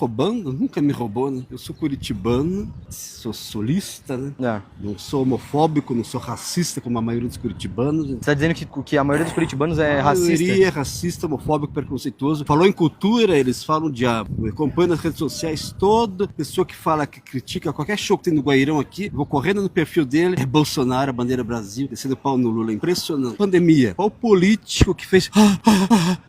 roubando? Nunca me roubou, né? Eu sou curitibano, sou sulista, né? Não sou homofóbico, não sou racista como a maioria dos curitibanos. Você tá dizendo que a maioria dos curitibanos é racista? A maioria é racista, homofóbico, preconceituoso. Falou em cultura, eles falam diabo. Eu acompanho nas redes sociais toda pessoa que fala, que critica qualquer show que tem no Guairão aqui, vou correndo no perfil dele, é Bolsonaro, a bandeira Brasil, descendo pau no Lula. Impressionante. Pandemia. Qual político que fez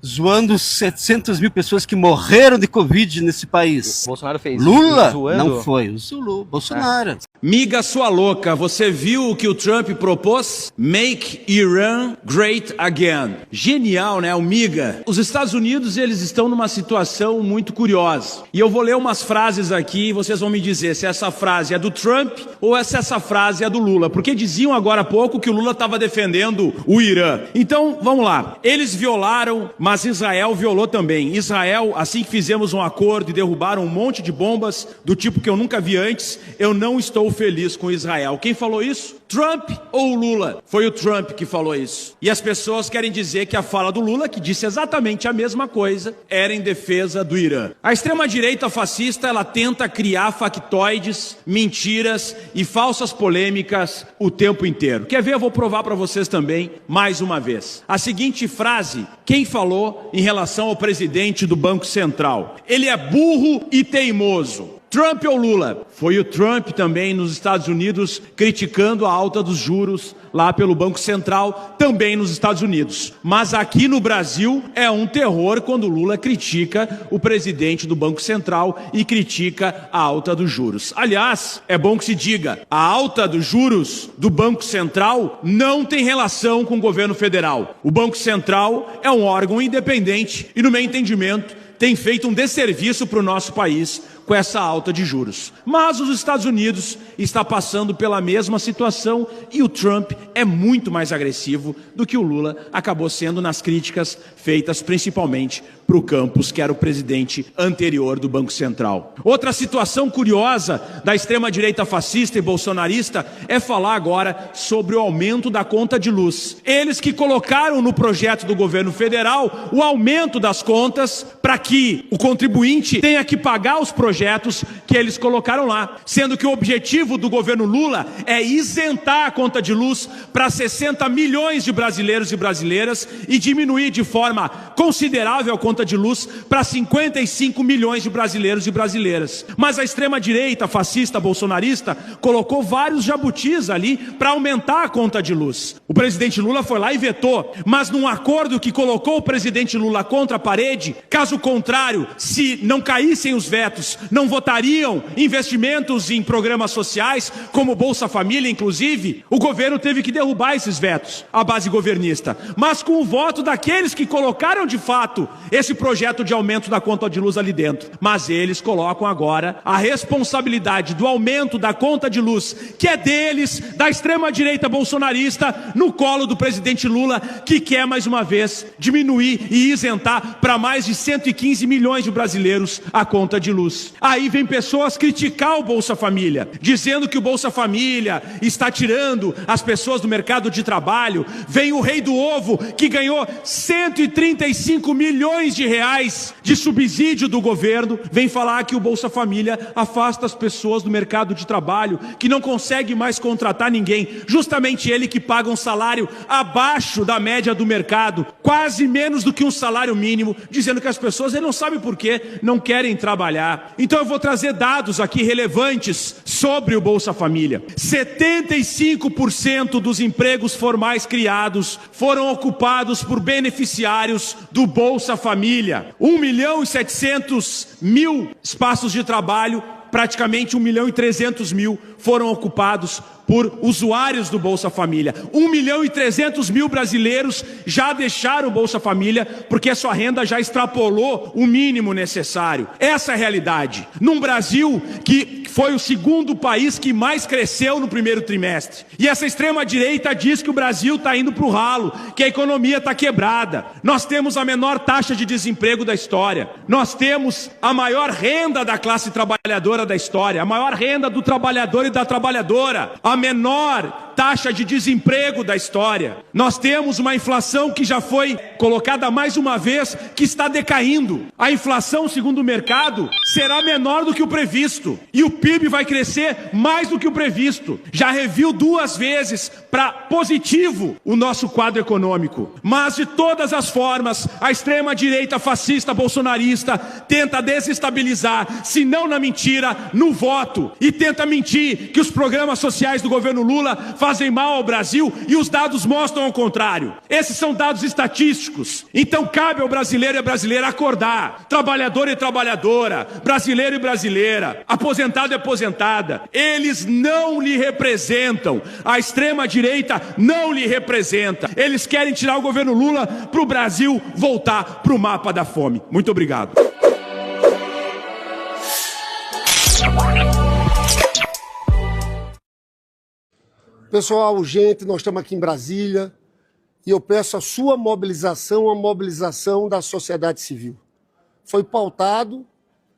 zoando 700 mil pessoas que morreram de Covid nesse país? O Bolsonaro fez. Lula? Zoando. Não foi. O Zulu. Bolsonaro. Miga sua louca, você viu o que o Trump propôs? Make Iran great again. Genial, né? O Miga. Os Estados Unidos, eles estão numa situação muito curiosa. E eu vou ler umas frases aqui e vocês vão me dizer se essa frase é do Trump ou se essa frase é do Lula. Porque diziam agora há pouco que o Lula estava defendendo o Irã. Então, vamos lá. Eles violaram, mas Israel violou também. Israel, assim que fizemos um acordo e derrubaram um monte de bombas do tipo que eu nunca vi antes, eu não estou feliz com Israel. Quem falou isso? Trump ou Lula? Foi o Trump que falou isso. E as pessoas querem dizer que a fala do Lula, que disse exatamente a mesma coisa, era em defesa do Irã. A extrema-direita fascista, ela tenta criar factoides, mentiras e falsas polêmicas o tempo inteiro. Quer ver? Eu vou provar para vocês também, mais uma vez. A seguinte frase, quem falou em relação ao presidente do Banco Central? Ele é burro e teimoso. Trump ou Lula? Foi o Trump também nos Estados Unidos criticando a alta dos juros lá pelo Banco Central, também nos Estados Unidos. Mas aqui no Brasil é um terror quando o Lula critica o presidente do Banco Central e critica a alta dos juros. Aliás, é bom que se diga, a alta dos juros do Banco Central não tem relação com o governo federal. O Banco Central é um órgão independente e, no meu entendimento, tem feito um desserviço para o nosso país com essa alta de juros. Mas os Estados Unidos está passando pela mesma situação e o Trump é muito mais agressivo do que o Lula acabou sendo nas críticas feitas principalmente para o Campos, que era o presidente anterior do Banco Central. Outra situação curiosa da extrema-direita fascista e bolsonarista é falar agora sobre o aumento da conta de luz. Eles que colocaram no projeto do governo federal o aumento das contas para que o contribuinte tenha que pagar os projetos que eles colocaram lá, sendo que o objetivo do governo Lula é isentar a conta de luz para 60 milhões de brasileiros e brasileiras e diminuir de forma considerável a conta de luz para 55 milhões de brasileiros e brasileiras. Mas a extrema-direita fascista bolsonarista colocou vários jabutis ali para aumentar a conta de luz. O presidente Lula foi lá e vetou, mas num acordo que colocou o presidente Lula contra a parede, caso contrário, se não caíssem os vetos, não votariam investimentos em programas sociais, como Bolsa Família, inclusive, o governo teve que derrubar esses vetos, a base governista. Mas com o voto daqueles que colocaram de fato esse projeto de aumento da conta de luz ali dentro. Mas eles colocam agora a responsabilidade do aumento da conta de luz, que é deles, da extrema-direita bolsonarista, no colo do presidente Lula, que quer mais uma vez diminuir e isentar para mais de 115 milhões de brasileiros a conta de luz. Aí vem pessoas criticar o Bolsa Família, dizendo que o Bolsa Família está tirando as pessoas do mercado de trabalho. Vem o rei do ovo, que ganhou 135 milhões de reais de subsídio do governo, vem falar que o Bolsa Família afasta as pessoas do mercado de trabalho, que não consegue mais contratar ninguém. Justamente ele que paga um salário abaixo da média do mercado, quase menos do que um salário mínimo, dizendo que as pessoas, ele não sabe por quê, não querem trabalhar. Então eu vou trazer dados aqui relevantes sobre o Bolsa Família. 75% dos empregos formais criados foram ocupados por beneficiários do Bolsa Família. 1.700.000 espaços de trabalho, praticamente 1.300.000 foram ocupados por usuários do Bolsa Família. 1.300.000 brasileiros já deixaram o Bolsa Família porque a sua renda já extrapolou o mínimo necessário. Essa é a realidade. Num Brasil que foi o segundo país que mais cresceu no primeiro trimestre. E essa extrema-direita diz que o Brasil está indo para o ralo, que a economia está quebrada. Nós temos a menor taxa de desemprego da história. Nós temos a maior renda da classe trabalhadora da história, a maior renda do trabalhador e da trabalhadora, a menor taxa de desemprego da história. Nós temos uma inflação que já foi colocada mais uma vez, que está decaindo. A inflação, segundo o mercado, será menor do que o previsto. E o PIB vai crescer mais do que o previsto. Já reviu 2 vezes para positivo o nosso quadro econômico. Mas, de todas as formas, a extrema-direita fascista bolsonarista tenta desestabilizar, se não na mentira, no voto. E tenta mentir que os programas sociais do governo Lula fazem mal ao Brasil, e os dados mostram ao contrário. Esses são dados estatísticos. Então cabe ao brasileiro e à brasileira acordar. Trabalhador e trabalhadora, brasileiro e brasileira, aposentado e aposentada. Eles não lhe representam. A extrema-direita não lhe representa. Eles querem tirar o governo Lula para o Brasil voltar para o mapa da fome. Muito obrigado. Pessoal, gente, nós estamos aqui em Brasília e eu peço a sua mobilização, a mobilização da sociedade civil. Foi pautado,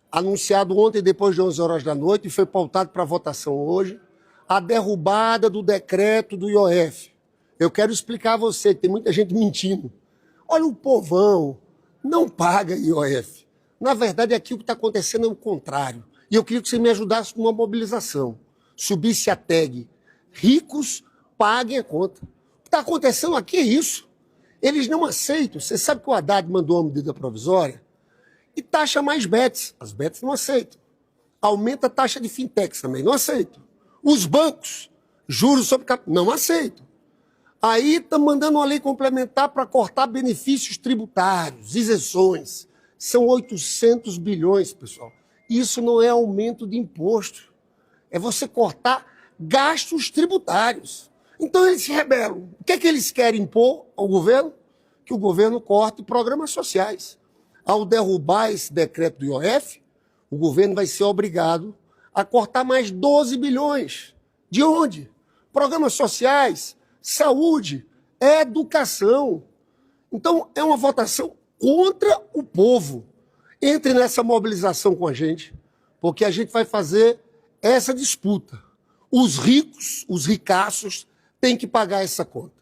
anunciado ontem depois de 11 horas da noite e foi pautado para votação hoje, a derrubada do decreto do IOF. Eu quero explicar a você, que tem muita gente mentindo. Olha, o povão não paga IOF. Na verdade, aqui o que está acontecendo é o contrário. E eu queria que você me ajudasse com uma mobilização. Subisse a tag. Ricos paguem a conta. O que está acontecendo aqui é isso. Eles não aceitam. Você sabe que o Haddad mandou uma medida provisória e taxa mais bets. As bets não aceitam. Aumenta a taxa de fintechs também, não aceitam. Os bancos, juros sobre capital, não aceitam. Aí está mandando uma lei complementar para cortar benefícios tributários, isenções. São 800 bilhões, pessoal. Isso não é aumento de imposto. É você cortar gastos tributários. Então eles se rebelam. O que é que eles querem impor ao governo? Que o governo corte programas sociais. Ao derrubar esse decreto do IOF, o governo vai ser obrigado a cortar mais 12 bilhões. De onde? Programas sociais, saúde, educação. Então é uma votação contra o povo. Entre nessa mobilização com a gente, porque a gente vai fazer essa disputa. Os ricos, os ricaços, têm que pagar essa conta.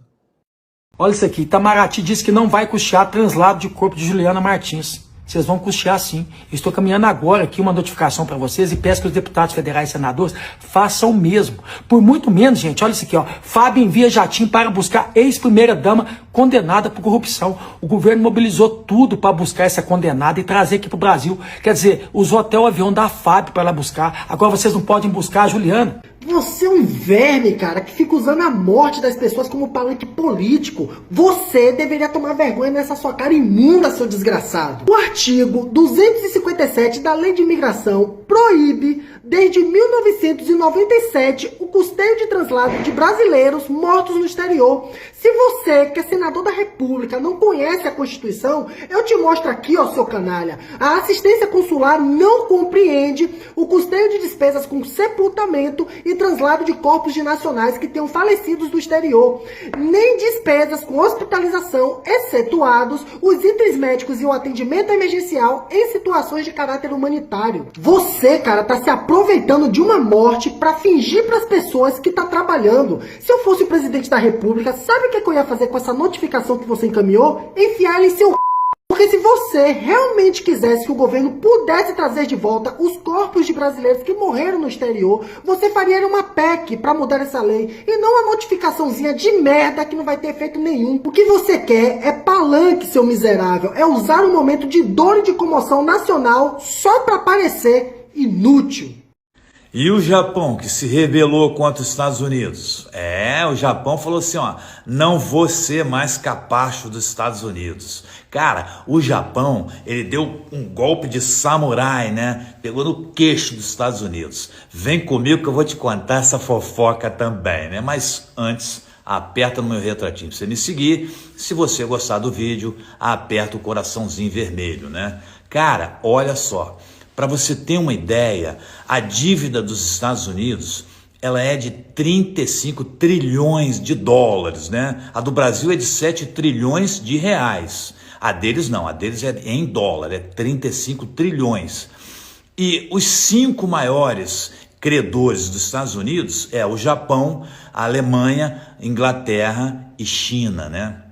Olha isso aqui, Itamaraty disse que não vai custear translado de corpo de Juliana Martins. Vocês vão custear sim. Eu estou caminhando agora aqui uma notificação para vocês e peço que os deputados federais e senadores façam o mesmo. Por muito menos, gente, olha isso aqui, ó. Fábio envia jatinho para buscar ex-primeira-dama condenada por corrupção. O governo mobilizou tudo para buscar essa condenada e trazer aqui para o Brasil. Quer dizer, usou até o avião da Fábio para ela buscar. Agora vocês não podem buscar a Juliana. Você é um verme, cara, que fica usando a morte das pessoas como palanque político. Você deveria tomar vergonha nessa sua cara imunda, seu desgraçado. O artigo 257 da Lei de Imigração proíbe, desde 1997, o custeio de translado de brasileiros mortos no exterior. Se você, que é senador da República, não conhece a Constituição, eu te mostro aqui, ó, seu canalha. A assistência consular não compreende o custeio de despesas com sepultamento e translado de corpos de nacionais que tenham falecidos do exterior, nem despesas com hospitalização, excetuados os itens médicos e o atendimento emergencial em situações de caráter humanitário. Você, cara, tá se aproveitando de uma morte pra fingir pras pessoas que tá trabalhando. Se eu fosse o presidente da República, sabe o que eu ia fazer com essa notificação que você encaminhou? Enfiar ela em seu... Porque se você realmente quisesse que o governo pudesse trazer de volta os corpos de brasileiros que morreram no exterior, você faria uma PEC para mudar essa lei e não uma notificaçãozinha de merda que não vai ter efeito nenhum. O que você quer é palanque, seu miserável, é usar um momento de dor e de comoção nacional só para parecer inútil. E o Japão, que se rebelou contra os Estados Unidos? O Japão falou assim, ó, não vou ser mais capacho dos Estados Unidos. Cara, o Japão, ele deu um golpe de samurai, né? Pegou no queixo dos Estados Unidos. Vem comigo que eu vou te contar essa fofoca também, né? Mas antes, aperta no meu retratinho pra você me seguir. Se você gostar do vídeo, aperta o coraçãozinho vermelho, né? Cara, olha só. Para você ter uma ideia, a dívida dos Estados Unidos, ela é de 35 trilhões de dólares, né? A do Brasil é de 7 trilhões de reais. A deles não, a deles é em dólar, é 35 trilhões. E os 5 maiores credores dos Estados Unidos é o Japão, a Alemanha, Inglaterra e China, né?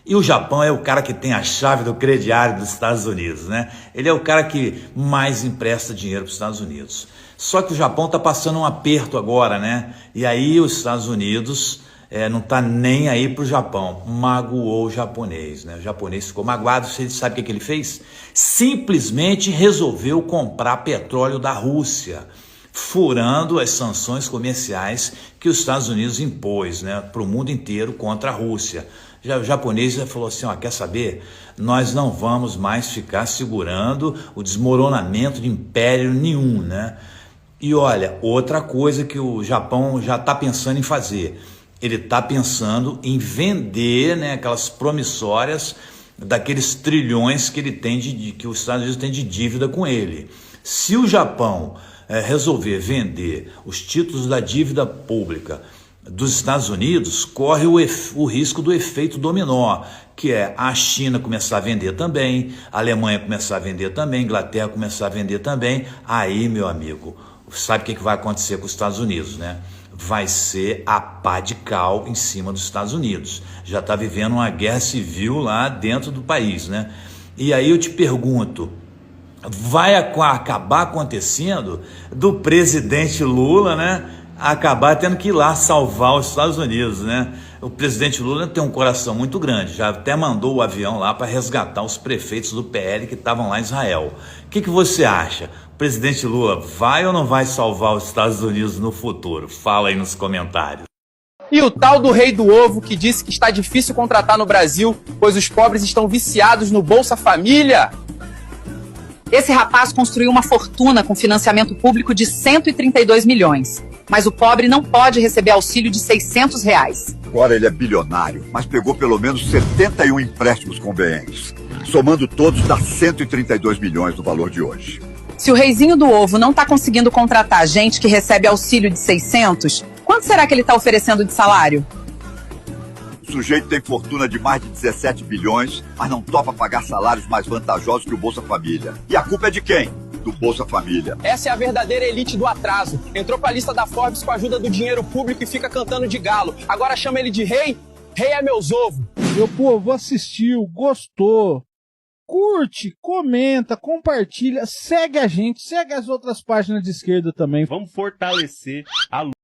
E o Japão é o cara que tem a chave do crediário dos Estados Unidos, né? Ele é o cara que mais empresta dinheiro para os Estados Unidos. Só que o Japão está passando um aperto agora, né? E aí os Estados Unidos não está nem aí para o Japão. Magoou o japonês, né? O japonês ficou magoado. Você sabe o que ele fez? Simplesmente resolveu comprar petróleo da Rússia, furando as sanções comerciais que os Estados Unidos impôs, né, para o mundo inteiro contra a Rússia. O japonês já falou assim, ó, quer saber? Nós não vamos mais ficar segurando o desmoronamento de império nenhum, né? E olha, outra coisa que o Japão já está pensando em fazer, ele está pensando em vender, né, aquelas promissórias daqueles trilhões que ele tem que os Estados Unidos têm de dívida com ele. Se o Japão resolver vender os títulos da dívida pública dos Estados Unidos, corre o risco do efeito dominó, que é a China começar a vender também, a Alemanha começar a vender também, a Inglaterra começar a vender também. Aí, meu amigo, sabe o que vai acontecer com os Estados Unidos, né? Vai ser a pá de cal em cima dos Estados Unidos. Já está vivendo uma guerra civil lá dentro do país, né? E aí eu te pergunto, vai acabar acontecendo do presidente Lula, né, acabar tendo que ir lá salvar os Estados Unidos, né? O presidente Lula tem um coração muito grande, já até mandou o avião lá para resgatar os prefeitos do PL que estavam lá em Israel. O que você acha? O presidente Lula vai ou não vai salvar os Estados Unidos no futuro? Fala aí nos comentários. E o tal do rei do ovo que disse que está difícil contratar no Brasil, pois os pobres estão viciados no Bolsa Família? Esse rapaz construiu uma fortuna com financiamento público de 132 milhões. Mas o pobre não pode receber auxílio de R$600. Agora ele é bilionário, mas pegou pelo menos 71 empréstimos convenientes. Somando todos, dá 132 milhões no valor de hoje. Se o reizinho do ovo não está conseguindo contratar gente que recebe auxílio de 600, quanto será que ele está oferecendo de salário? O sujeito tem fortuna de mais de 17 bilhões, mas não topa pagar salários mais vantajosos que o Bolsa Família. E a culpa é de quem? Do Bolsa Família. Essa é a verdadeira elite do atraso. Entrou pra lista da Forbes com a ajuda do dinheiro público e fica cantando de galo. Agora chama ele de rei? Rei é meus ovos. Meu povo assistiu, gostou, curte, comenta, compartilha, segue a gente, segue as outras páginas de esquerda também. Vamos fortalecer a luta.